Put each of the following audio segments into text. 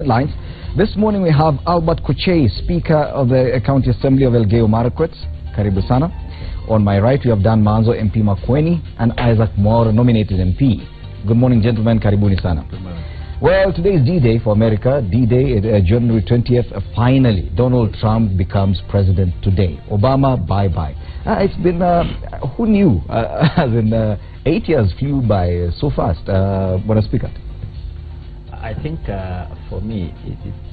Lines. This morning we have Albert Kuchei, Speaker of the County Assembly of Elgeyo Marakwet. Karibu sana. On my right we have Dan Manzo, MP Makueni, and Isaac Moore, nominated MP. Good morning, gentlemen. Karibuni sana. Good morning. Well, today is D-Day for America. D-Day, January 20th. Finally, Donald Trump becomes president today. Obama, bye-bye. It's been, who knew? As in, 8 years flew by so fast. What a speaker. I think for me,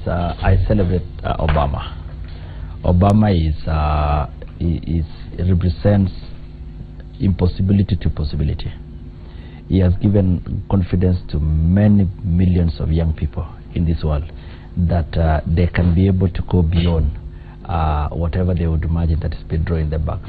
I celebrate Obama. Obama represents impossibility to possibility. He has given confidence to many millions of young people in this world that they can be able to go beyond whatever they would imagine that has been drawing them back.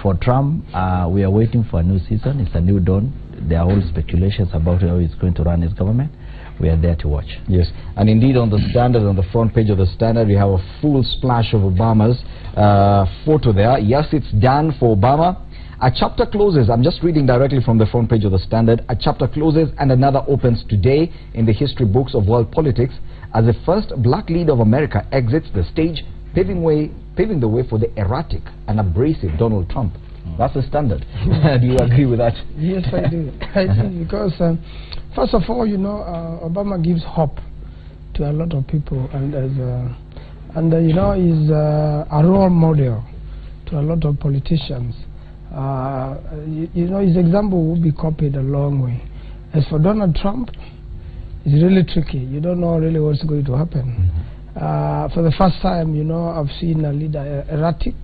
For Trump, we are waiting for a new season. It's a new dawn. There are all speculations about how he's going to run his government. We are there to watch. Yes, and indeed on the Standard, on the front page of the Standard, we have a full splash of Obama's photo there. Yes, it's done for Obama. A chapter closes. I'm just reading directly from the front page of the Standard. A chapter closes and another opens today in the history books of world politics as the first black leader of America exits the stage, paving the way for the erratic and abrasive Donald Trump. That's the Standard. Do you agree with that? Yes, I do. I do, because first of all, you know, Obama gives hope to a lot of people, and you know, he's a role model to a lot of politicians. You know, his example will be copied a long way. As for Donald Trump, it's really tricky. You don't know really what's going to happen. For the first time, you know, I've seen a leader erratic,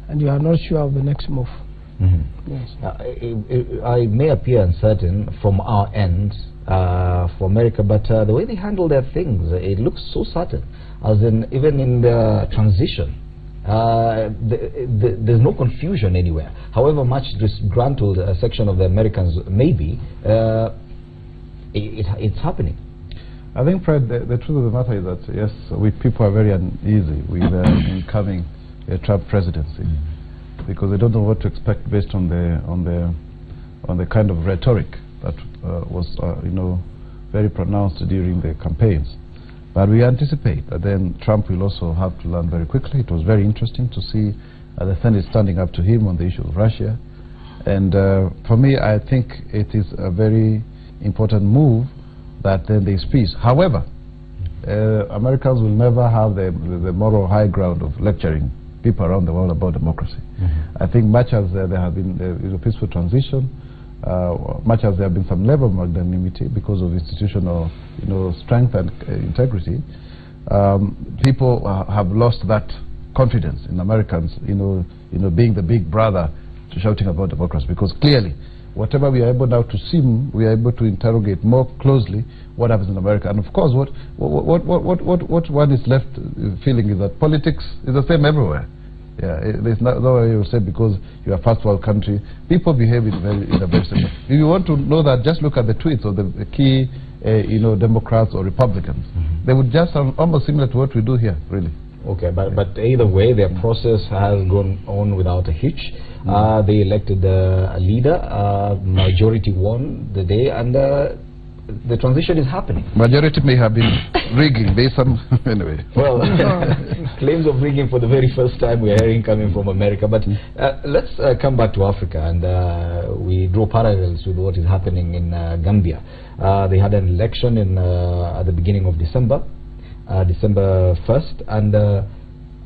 and you are not sure of the next move. Yes. I may appear uncertain from our end for America, but the way they handle their things, it looks so certain. As in, even in the transition, there's no confusion anywhere. However much disgruntled a section of the Americans may be, it's happening. I think, Fred, the truth of the matter is that, yes, people are very uneasy with incoming Trump presidency, because they don't know what to expect based on the kind of rhetoric that was you know, very pronounced during the campaigns. But we anticipate that then Trump will also have to learn very quickly. It was very interesting to see the Senate standing up to him on the issue of Russia, and for me, I think it is a very important move that then there's peace. However, Americans will never have the moral high ground of lecturing people around the world about democracy. I think much as there have been a peaceful transition, much as there have been some level of magnanimity because of institutional, you know, strength and integrity, people have lost that confidence in Americans, you know, being the big brother to shouting about democracy, because clearly, whatever we are able now to see, we are able to interrogate more closely what happens in America. And of course, what one is left feeling is that politics is the same everywhere. Yeah, there's no way you say because you are a first world country, people behave in a very similar. If you want to know that, just look at the tweets of the key, you know, Democrats or Republicans. They would just sound almost similar to what we do here, really. Okay, but either way, their process has gone on without a hitch. They elected a leader, majority won the day, and the transition is happening. Majority may have been rigging, there's some, anyway. Well, claims of rigging for the very first time we are hearing coming from America. But let's come back to Africa, and we draw parallels with what is happening in Gambia. They had an election at the beginning of December. December 1st, and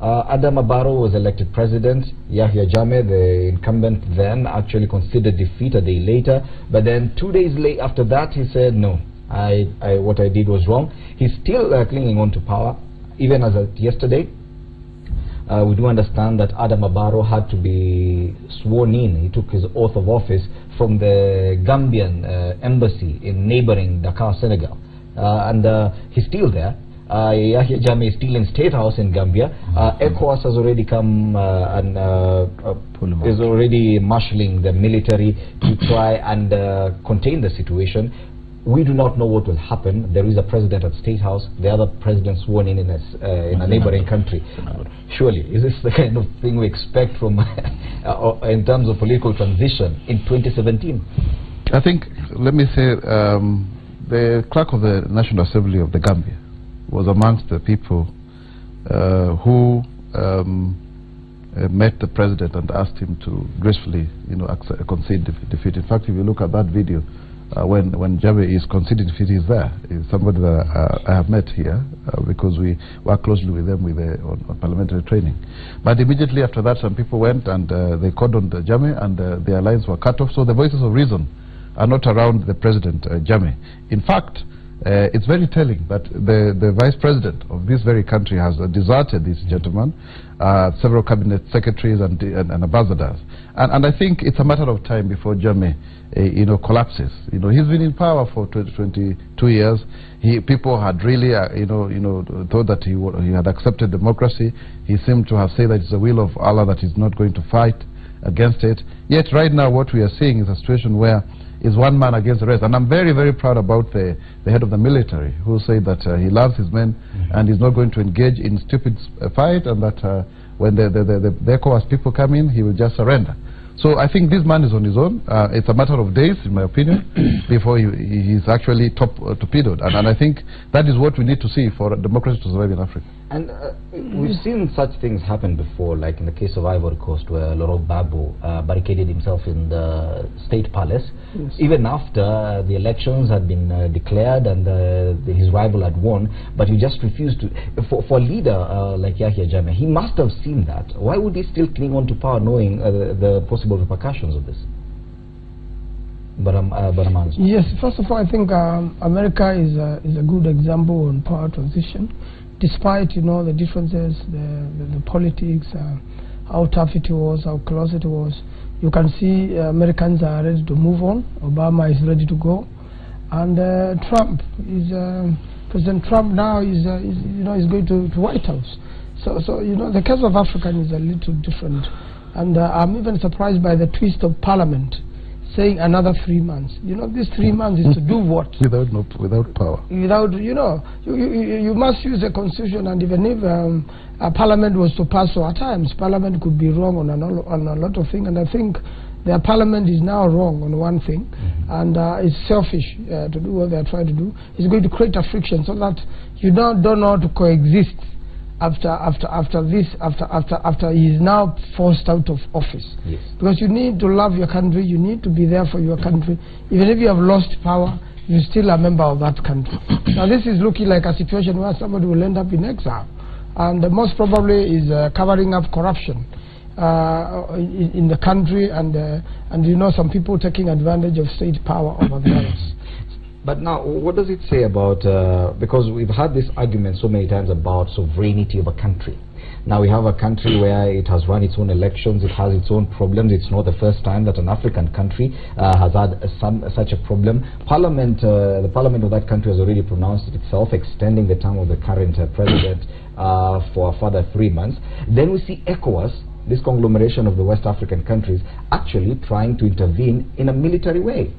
Adama Barrow was elected president. Yahya Jammeh, the incumbent then, actually conceded defeat a day later, but then 2 days after that he said, no, what I did was wrong. He's still clinging on to power, even as of yesterday. We do understand that Adama Barrow had to be sworn in. He took his oath of office from the Gambian embassy in neighboring Dakar, Senegal, and he's still there. Yahya Jammeh is still in State House in Gambia. ECOWAS has already come and is already marshalling the military to try and contain the situation. We do not know what will happen. There is a president at State House, the other president sworn in a neighboring country. Surely, is this the kind of thing we expect from in terms of political transition in 2017? I think, let me say, the clerk of the National Assembly of the Gambia was amongst the people who met the president and asked him to gracefully, concede defeat. In fact, if you look at that video, when Jammeh is conceding defeat, he's there. He's somebody that I have met here because we work closely with them on parliamentary training. But immediately after that, some people went and they cordoned Jammeh, and their lines were cut off. So the voices of reason are not around the president, Jammeh. In fact, it's very telling that the vice president of this very country has deserted this gentleman, several cabinet secretaries and ambassadors. And I think it's a matter of time before Jammeh collapses. He's been in power for 22 years. People had really thought that he had accepted democracy. He seemed to have said that it's the will of Allah that he's not going to fight against it. Yet right now what we are seeing is a situation where is one man against the rest. And I'm very, very proud about the head of the military, who said that he loves his men and is not going to engage in stupid fight, and that when the ECOWAS people come in, he will just surrender. So I think this man is on his own. It's a matter of days, in my opinion, before he's actually torpedoed. And I think that is what we need to see for democracy to survive in Africa. And we've seen such things happen before, like in the case of Ivory Coast, where Laurent Gbagbo barricaded himself in the state palace, even after the elections had been declared and his rival had won, but he just refused to. For a leader like Yahya Jammeh, he must have seen that. Why would he still cling on to power, knowing the possible repercussions of this? Yes, first of all, I think America is a good example on power transition. Despite the differences, the politics, how tough it was, how close it was, you can see Americans are ready to move on. Obama is ready to go, and President Trump now is going to White House. So the case of Africa is a little different, and I'm even surprised by the twist of Parliament saying another 3 months. These 3 months is to do what? Without power. Without, you must use the constitution, and even if a parliament was to pass, so at times parliament could be wrong on a lot of things, and I think their parliament is now wrong on one thing, and it's selfish to do what they are trying to do. It's going to create a friction so that you now don't know how to coexist after he is now forced out of office. Yes. Because you need to love your country, you need to be there for your country. Even if you have lost power, you're still a member of that country. Now this is looking like a situation where somebody will end up in exile, and most probably is covering up corruption in the country, and some people taking advantage of state power over the others. But now, what does it say about, because we've had this argument so many times about sovereignty of a country. Now we have a country where it has run its own elections, it has its own problems. It's not the first time that an African country has had such a problem. The parliament of that country has already pronounced it itself, extending the term of the current president for a further 3 months. Then we see ECOWAS, this conglomeration of the West African countries, actually trying to intervene in a military way.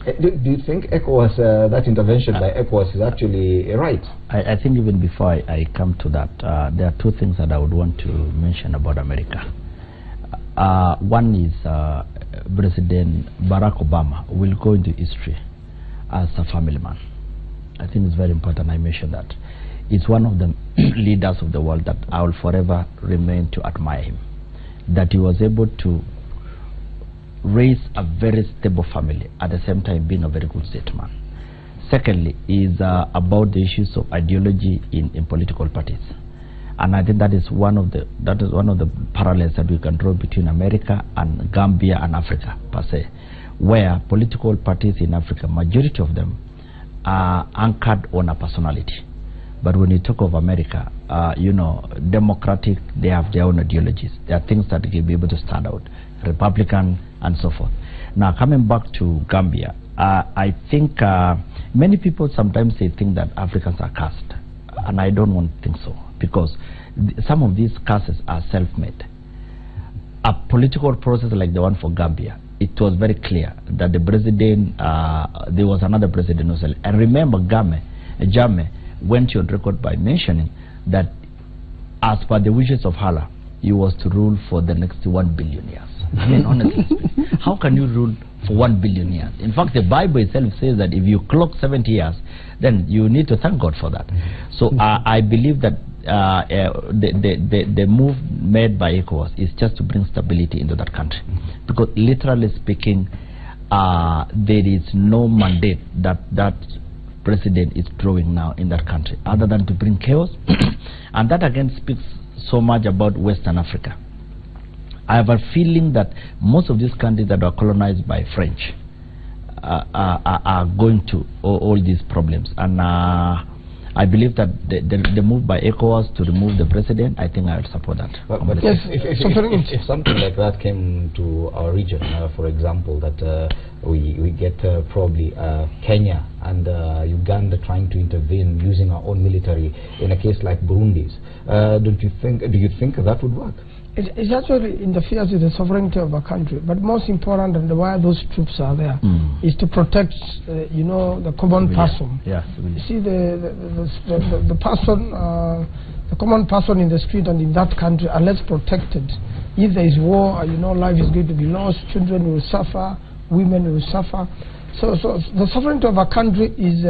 Do you think ECOWAS, that intervention by ECOWAS is actually right? I think even before I come to that, there are two things that I would want to mention about America. One is President Barack Obama will go into history as a family man. I think it's very important I mention that. He's one of the leaders of the world that I will forever remain to admire him. That he was able to raise a very stable family, at the same time being a very good statesman. Secondly is about the issues of ideology in political parties, and I think that is one of the parallels that we can draw between America and Gambia and Africa per se, where political parties in Africa, majority of them are anchored on a personality. But when you talk of America, democratic, they have their own ideologies. There are things that they will be able to stand out, Republican and so forth. Now coming back to Gambia, I think many people sometimes they think that Africans are cursed, and I don't want to think so, because some of these curses are self-made. A political process like the one for Gambia, it was very clear that the president, there was another president who said, and remember Jammeh went on record by mentioning that as per the wishes of Allah, he was to rule for the next 1 billion years. I mean, honestly speaking, how can you rule for 1 billion years. In fact, the Bible itself says that if you clock 70 years, then you need to thank God for that. So I believe that the move made by ECOWAS is just to bring stability into that country. Because literally speaking, there is no mandate that president is drawing now in that country other than to bring chaos. And that again speaks so much about Western Africa. I have a feeling that most of these countries that were colonized by French are going to all these problems. And I believe that the move by ECOWAS to remove the president, I think I will support that. But yes, if something like that came to our region, for example, that we get probably Kenya and Uganda trying to intervene using our own military in a case like Burundi's, do you think that would work? It actually interferes with the sovereignty of a country, but most important, and why those troops are there, is to protect, the common person. Yeah. You see, the person, the common person in the street and in that country are less protected. If there is war, life is going to be lost. Children will suffer, women will suffer. So the sovereignty of a country is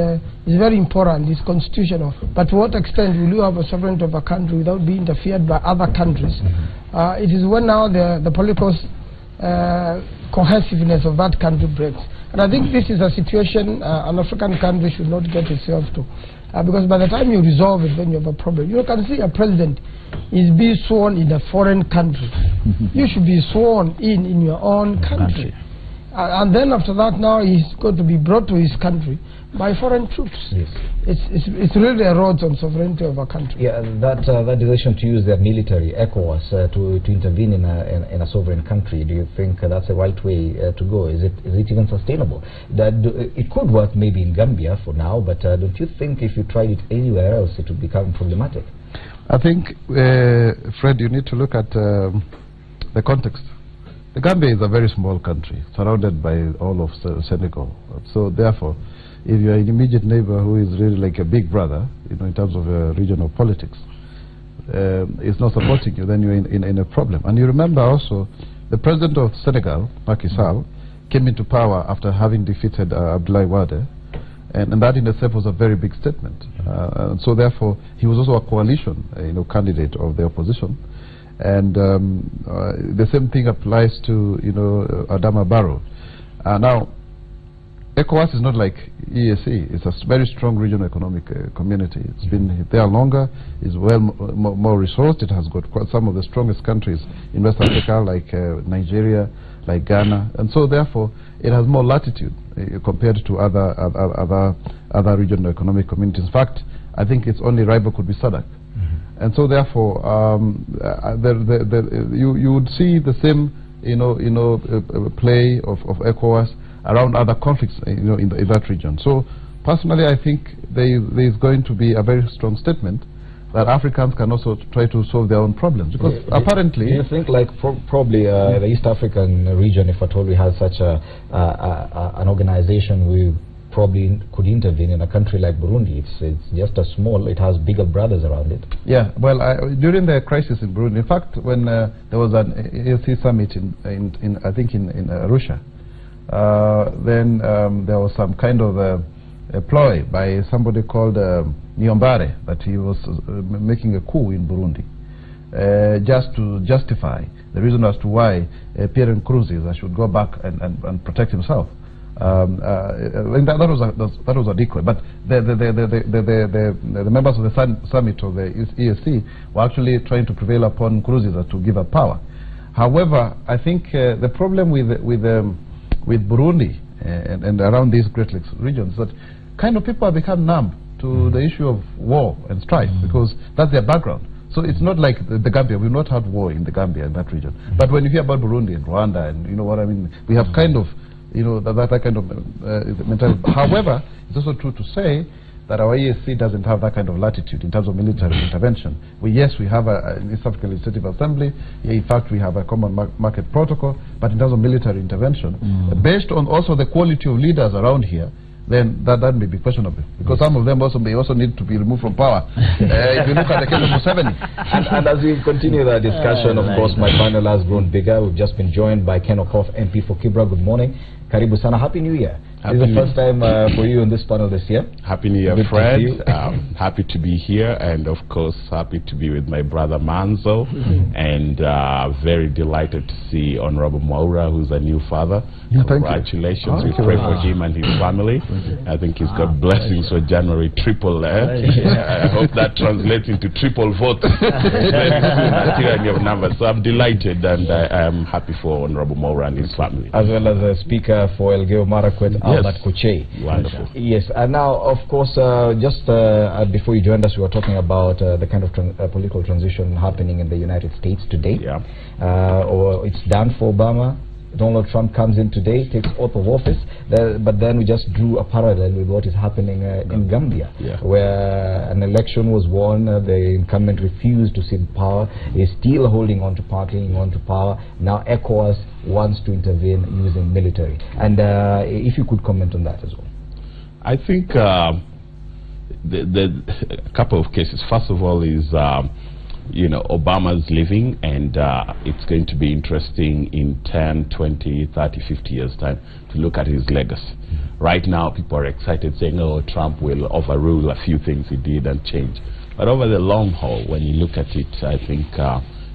very important. It's constitutional. But to what extent will you have a sovereignty of a country without being interfered by other countries? It is when now the political cohesiveness of that country breaks. And I think this is a situation an African country should not get itself to. Because by the time you resolve it, then you have a problem. You can see a president is being sworn in a foreign country. You should be sworn in your own country. And then after that, now he's going to be brought to his country by foreign troops. Yes. It's really erodes on sovereignty of a country. Yeah, that decision to use their military, ECOWAS, to intervene in a sovereign country, do you think that's the right way to go? Is it even sustainable? It could work maybe in Gambia for now, but don't you think if you tried it anywhere else, it would become problematic? I think, Fred, you need to look at the context. The Gambia is a very small country, surrounded by all of Senegal. So therefore, if you are an immediate neighbor who is really like a big brother, in terms of regional politics, is not supporting you, then you're in a problem. And you remember also, the president of Senegal, Macky Sall, came into power after having defeated Abdoulaye Wade, and that in itself was a very big statement. And so therefore, he was also a coalition, candidate of the opposition. And the same thing applies to Adama Barrow. Now, ECOWAS is not like EAC. It's a very strong regional economic community. It's been there longer. It's well more resourced. It has got quite some of the strongest countries in West Africa, like Nigeria, like Ghana, and so therefore it has more latitude compared to other regional economic communities. In fact, I think its only rival could be SADC. And so therefore, you would see the same, play of ECOWAS around other conflicts, in that region. So personally, I think there is going to be a very strong statement that Africans can also try to solve their own problems. Because apparently, do you think like probably the East African region, if at all we had such an organization, we probably could intervene in a country like Burundi? It's just a small, it has bigger brothers around it. Yeah, well, during the crisis in Burundi, in fact, when there was an ESC summit in I think in Arusha, then there was some kind of a ploy by somebody called Niyombare that he was making a coup in Burundi, just to justify the reason as to why Pierre Nkurunziza should go back and protect himself. That was a decoy, but the members of the summit of the ESC were actually trying to prevail upon Nkurunziza to give up power. However, I think the problem with Burundi and around these Great Lakes regions is that kind of people have become numb to the issue of war and strife, because that's their background. So it's not like the Gambia. We've not had war in the Gambia, in that region. But when you hear about Burundi and Rwanda, and you know what I mean, we have kind of that kind of mentality. However, it's also true to say that our ESC doesn't have that kind of latitude in terms of military intervention. Yes, we have an East African Legislative Assembly. In fact, we have a common market protocol. But in terms of military intervention, based on also the quality of leaders around here, then that may be questionable, because some of them may also need to be removed from power. If you look at the case of Museveni. And as we continue the discussion, of course, my panel has grown bigger. We've just been joined by Ken Okoth, MP for Kibra. Good morning. Karibu sana. Happy New Year. This is the first time for you on this panel this year. Happy New Year, Fred. Happy to be here, and of course happy to be with my brother Manzo, and very delighted to see Honorable Maura, who's a new father. Congratulations. We pray for him and his family. I think he's got blessings for January triple. I hope that translates into triple votes very soon until your numbers. So I'm delighted, and I am happy for Honorable Maura and his family. As well as a speaker for Elgeyo Marakwet, Albert Koche. Wonderful. Yes, and now, of course, just before you joined us, we were talking about the kind of political transition happening in the United States today. Yeah. Or it's done for Obama. Donald Trump comes in today, takes oath of office, but then we just drew a parallel with what is happening in Gambia, where an election was won, the incumbent refused to cede power, is still holding on to power, clinging on to power. Now ECOWAS wants to intervene using military. And if you could comment on that as well. I think a couple of cases. First of all is you know, Obama's leaving, and it's going to be interesting in 10, 20, 30, 50 years time to look at his legacy. Right now people are excited saying, oh, Trump will overrule a few things he did and change. But over the long haul, when you look at it, I think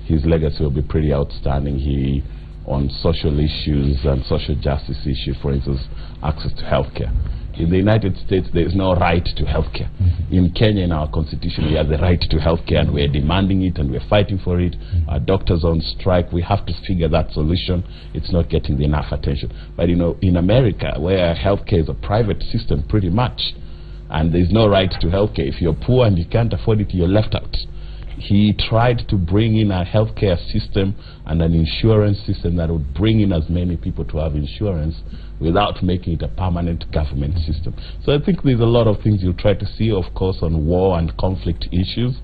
his legacy will be pretty outstanding. He, on social issues and social justice issues, for instance, access to healthcare. In the United States, there is no right to healthcare. In Kenya, in our constitution, we have the right to healthcare, and we're demanding it, and we're fighting for it. Our doctors on strike. We have to figure that solution. It's not getting enough attention. But you know, in America, where healthcare is a private system, pretty much, and there's no right to healthcare. If you're poor and you can't afford it, you're left out. He tried to bring in a healthcare system and an insurance system that would bring in as many people to have insurance without making it a permanent government system. So I think there's a lot of things you'll try to see, of course, on war and conflict issues.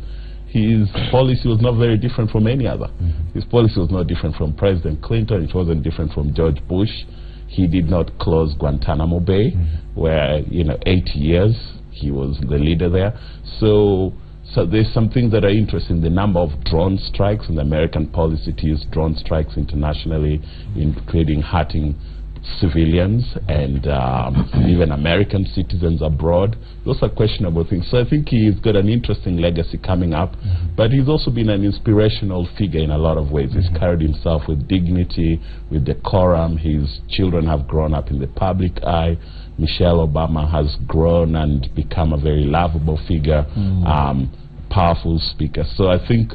His policy was not very different from any other. His policy was not different from President Clinton. It wasn't different from George Bush. He did not close Guantanamo Bay, where, you know, 8 years he was the leader there. So there's some things that are interesting. The number of drone strikes, and the American policy to use drone strikes internationally, including hurting civilians and even American citizens abroad. Those are questionable things. So I think he's got an interesting legacy coming up, but he's also been an inspirational figure in a lot of ways. He's carried himself with dignity, with decorum. His children have grown up in the public eye. Michelle Obama has grown and become a very lovable figure, powerful speaker. So I think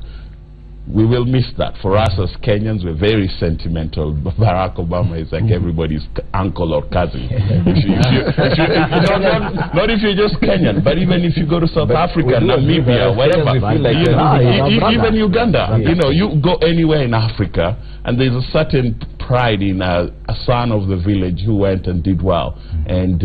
we will miss that. For us as Kenyans, we're very sentimental. Barack Obama is like everybody's uncle or cousin. Not if you're just Kenyan, but even if you go to South Africa, Namibia, wherever, even Uganda, you know, you go anywhere in Africa, and there's a certain pride in a son of the village who went and did well. And,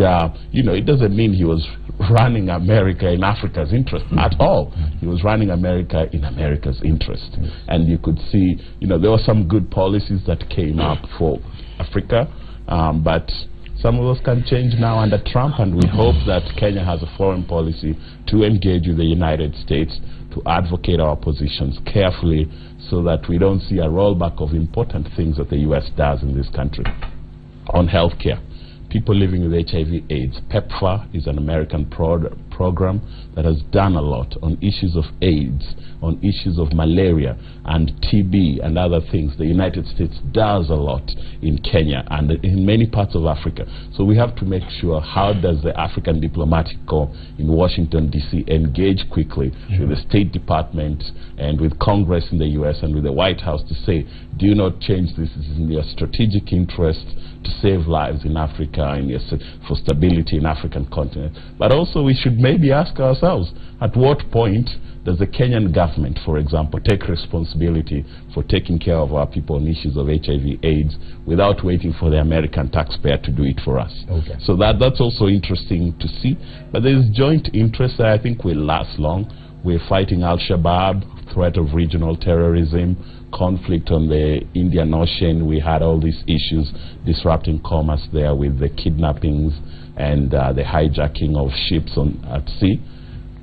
you know, it doesn't mean he was running America in Africa's interest at all. He was running America in America's interest. And you could see, you know, there were some good policies that came up for Africa, but some of those can change now under Trump, and we hope that Kenya has a foreign policy to engage with the United States, to advocate our positions carefully so that we don't see a rollback of important things that the U.S. does in this country. On healthcare, people living with HIV/AIDS, PEPFAR is an American program that has done a lot on issues of AIDS, on issues of malaria and TB and other things. The United States does a lot in Kenya and in many parts of Africa. So we have to make sure, how does the African Diplomatic Corps in Washington, D.C. engage quickly with the State Department and with Congress in the U.S. and with the White House to say, do not change this. This is in your strategic interest to save lives in Africa and for stability in African continent. But also we should maybe ask ourselves, at what point does the Kenyan government, for example, take responsibility for taking care of our people on issues of HIV/AIDS without waiting for the American taxpayer to do it for us? So that's also interesting to see. But there is joint interest that I think will last long. We're fighting Al-Shabaab, threat of regional terrorism, conflict on the Indian Ocean. We had all these issues disrupting commerce there with the kidnappings and the hijacking of ships at sea.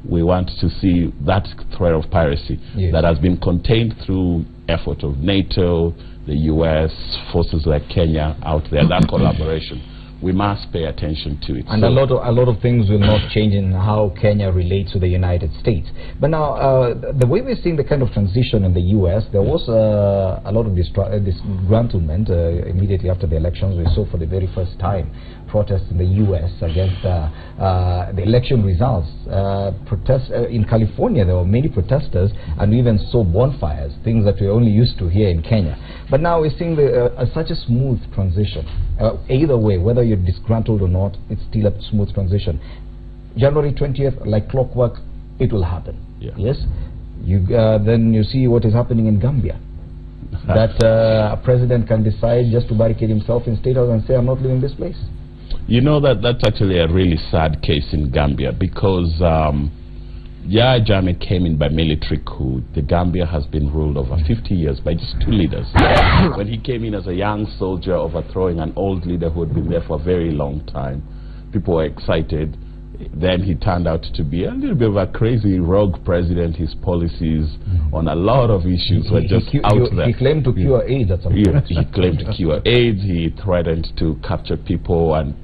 We want to see that threat of piracy that has been contained through effort of NATO, the US, forces like Kenya out there, that collaboration. We must pay attention to it. And a lot of things will not change in how Kenya relates to the United States. But now, the way we're seeing the kind of transition in the US, there was a lot of disgruntlement immediately after the elections. We saw for the very first time protests in the US against the election results. Protests in California, there were many protesters, and we even saw bonfires, things that we're only used to here in Kenya. But now we're seeing such a smooth transition. Either way, whether you're disgruntled or not, it's still a smooth transition. January 20th, like clockwork, it will happen. Yes? Then you see what is happening in Gambia. That a president can decide just to barricade himself in State House and say, I'm not leaving this place. You know, that's actually a really sad case in Gambia, because Yahya Jammeh came in by military coup. The Gambia has been ruled over 50 years by just two leaders. When he came in as a young soldier, overthrowing an old leader who had been there for a very long time, people were excited. Then he turned out to be a little bit of a crazy rogue president. His policies on a lot of issues were just out there. He claimed to cure AIDS at some point. He claimed to cure AIDS. He threatened to capture people and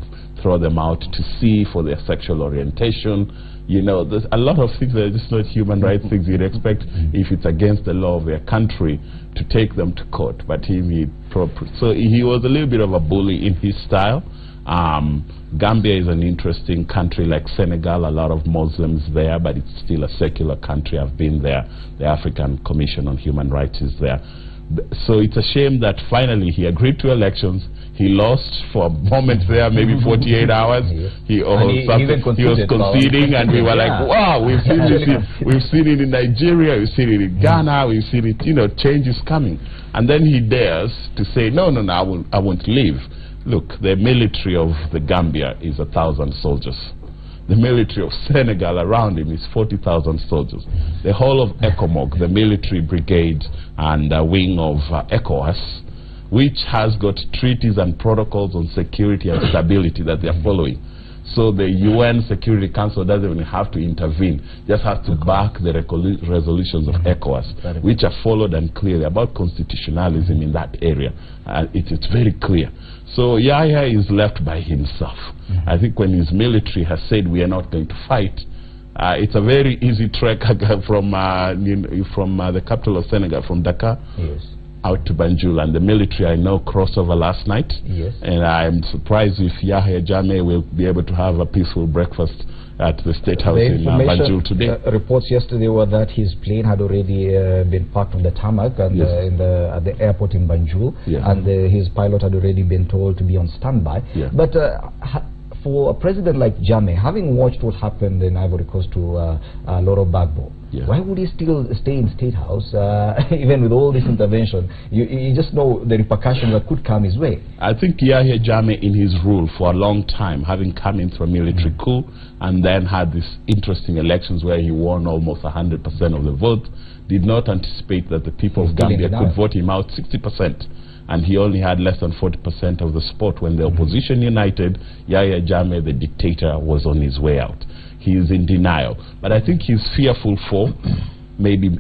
throw them out to sea for their sexual orientation. You know, there's a lot of things that are just not human rights things you'd expect if it's against the law of their country to take them to court. But so he was a little bit of a bully in his style. Gambia is an interesting country, like Senegal, a lot of Muslims there, but it's still a secular country. I've been there. The African Commission on Human Rights is there. So it's a shame that finally he agreed to elections. He lost for a moment there, maybe 48 hours. He was conceding, and we were like, wow, we've seen this. We've seen it in Nigeria, we've seen it in Ghana, we've seen it, you know, change is coming. And then he dares to say, no, I won't leave. Look, the military of the Gambia is 1,000 soldiers. The military of Senegal around him is 40,000 soldiers. The whole of ECOMOG, the military brigade and wing of ECOWAS, which has got treaties and protocols on security and stability that they are following. So the UN Security Council doesn't even have to intervene, just has to back the resolutions of ECOWAS, which are followed and clear about constitutionalism in that area. It's very clear. So Yahya is left by himself. I think when his military has said we are not going to fight, it's a very easy trek from the capital of Senegal, from Dakar, out to Banjul, and the military, I know, crossed over last night. And I'm surprised if Yahya Jammeh will be able to have a peaceful breakfast at the State House in Banjul today. Reports yesterday were that his plane had already been parked on the tarmac and at the airport in Banjul, and his pilot had already been told to be on standby. But for a president like Jammeh, having watched what happened in Ivory Coast to Laurent Gbagbo, why would he still stay in State House, even with all this intervention? You just know the repercussions that could come his way. I think Yahya Jammeh, in his rule for a long time, having come in through a military coup and then had these interesting elections where he won almost 100% of the vote, did not anticipate that the people of Gambia could vote him out 60%. And he only had less than 40% of the support. When the opposition united, Yahya Jammeh, the dictator, was on his way out. He is in denial. But I think he's fearful for maybe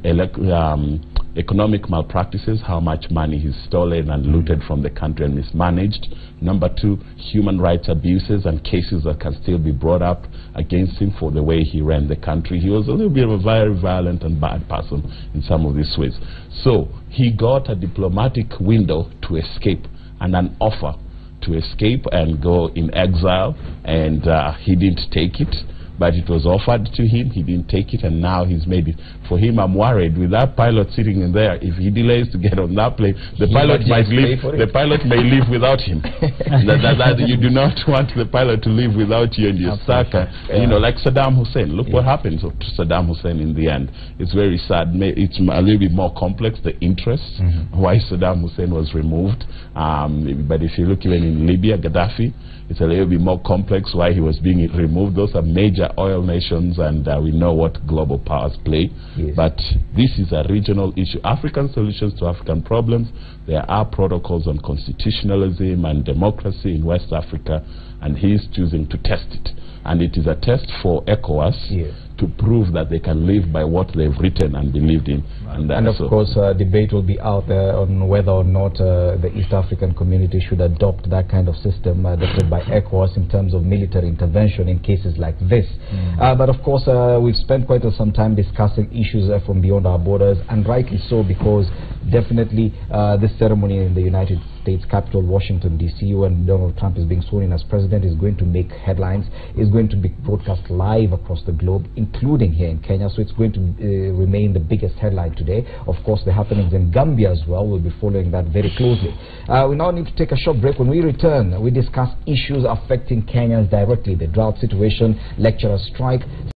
economic malpractices, how much money he's stolen and looted from the country and mismanaged. Number two, human rights abuses and cases that can still be brought up against him for the way he ran the country. He was a little bit of a very violent and bad person in some of these ways. So he got a diplomatic window to escape and an offer to escape and go in exile, and he didn't take it. But it was offered to him, he didn't take it, and now he's made it. For him, I'm worried, with that pilot sitting in there, if he delays to get on that plane, the pilot might leave, the pilot may leave without him. You do not want the pilot to leave without you, and you're stuck. You know, like Saddam Hussein. Look what happened to Saddam Hussein in the end. It's very sad. It's a little bit more complex, the interests, why Saddam Hussein was removed. But if you look even in Libya, Gaddafi, it's a little bit more complex why he was being removed. Those are major are oil nations, and we know what global powers play. Yes. But this is a regional issue. African solutions to African problems. There are protocols on constitutionalism and democracy in West Africa, and he is choosing to test it. And it is a test for ECOWAS. Yes. To prove that they can live by what they've written and believed in. And of course, debate will be out there on whether or not the East African community should adopt that kind of system adopted by ECOWAS in terms of military intervention in cases like this. But of course, we've spent quite some time discussing issues from beyond our borders, and rightly so, because definitely this ceremony in the United States capital, Washington, D.C., when Donald Trump is being sworn in as president, is going to make headlines, is going to be broadcast live across the globe, including here in Kenya, so it's going to remain the biggest headline today. Of course, the happenings in Gambia as well, we'll be following that very closely. We now need to take a short break. When we return, we discuss issues affecting Kenyans directly, the drought situation, lecturer strike,